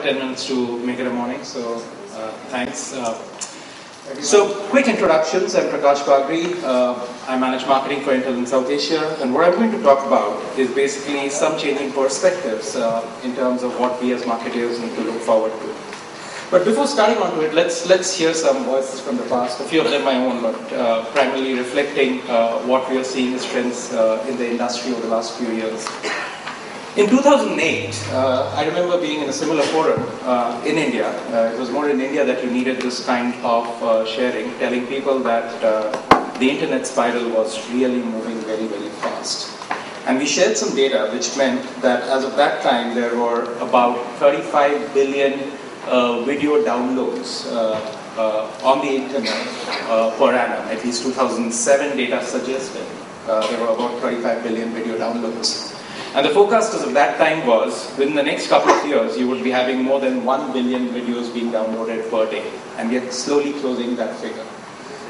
10 minutes to make it a morning, so thanks. So, quick introductions. I'm Prakash Bagri. I manage marketing for Intel in South Asia, and what I'm going to talk about is basically some changing perspectives in terms of what we as marketers need to look forward to. But before starting onto it, let's hear some voices from the past, a few of them my own, but primarily reflecting what we are seeing as trends in the industry over the last few years. In 2008, I remember being in a similar forum in India. It was more in India that you needed this kind of sharing, telling people that the internet spiral was really moving very, very fast. And we shared some data which meant that as of that time, there were about 35 billion video downloads on the internet per annum. At least 2007 data suggested there were about 35 billion video downloads. And the forecast as of that time was, within the next couple of years, you would be having more than 1 billion videos being downloaded per day. And we are slowly closing that figure.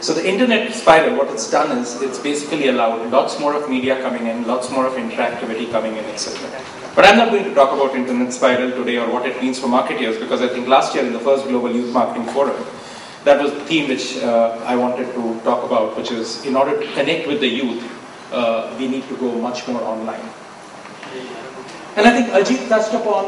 So the internet spiral, what it's done is, it's basically allowed lots more of media coming in, lots more of interactivity coming in, etc. But I'm not going to talk about internet spiral today or what it means for marketers, because I think last year in the first Global Youth Marketing Forum, that was the theme which I wanted to talk about, which is, in order to connect with the youth, we need to go much more online. And I think Ajit touched upon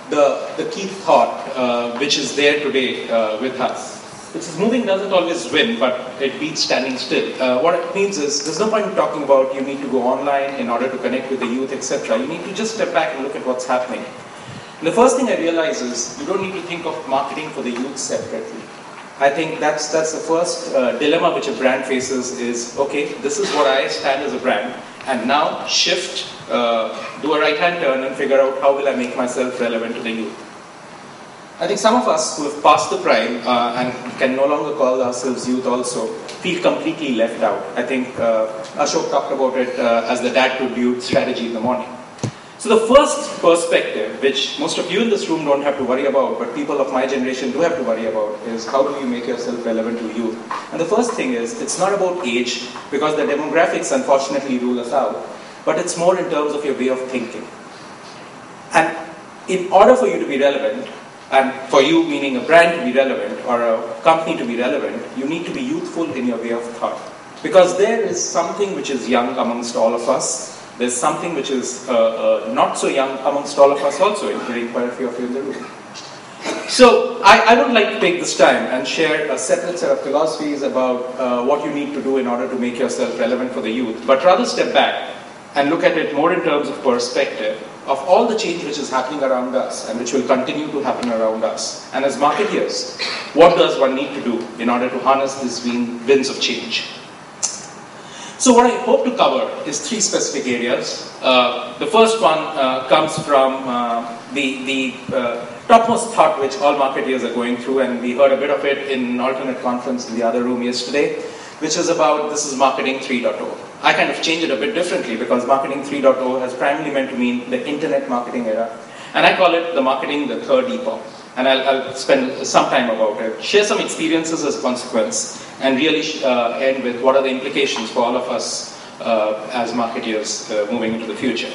the key thought which is there today with us, which is moving doesn't always win, but it beats standing still. What it means is, there's no point in talking about you need to go online in order to connect with the youth, etc. You need to just step back and look at what's happening. And the first thing I realize is, you don't need to think of marketing for the youth separately. I think that's the first dilemma which a brand faces is, okay, this is what I stand as a brand, and now shift, do a right-hand turn and figure out how will I make myself relevant to the youth. I think some of us who have passed the prime and can no longer call ourselves youth also feel completely left out. I think Ashok talked about it as the dad to youth strategy in the morning. So the first perspective, which most of you in this room don't have to worry about, but people of my generation do have to worry about, is how do you make yourself relevant to youth? And the first thing is, it's not about age, because the demographics unfortunately rule us out, but it's more in terms of your way of thinking. And in order for you to be relevant, and for you meaning a brand to be relevant or a company to be relevant, you need to be youthful in your way of thought. Because there is something which is young amongst all of us. There's something which is not so young amongst all of us also, including quite a few of you in the room. So I would like to take this time and share a separate set of philosophies about what you need to do in order to make yourself relevant for the youth, but rather step back and look at it more in terms of perspective of all the change which is happening around us and which will continue to happen around us. And as marketeers, what does one need to do in order to harness these winds of change? So what I hope to cover is three specific areas. The first one comes from the topmost thought which all marketeers are going through, and we heard a bit of it in an alternate conference in the other room yesterday, which is about, this is marketing 3.0. I kind of changed it a bit differently, because marketing 3.0 has primarily meant to mean the internet marketing era, and I call it the marketing the third epoch. And I'll spend some time about it, share some experiences as a consequence, and really end with what are the implications for all of us as marketers moving into the future.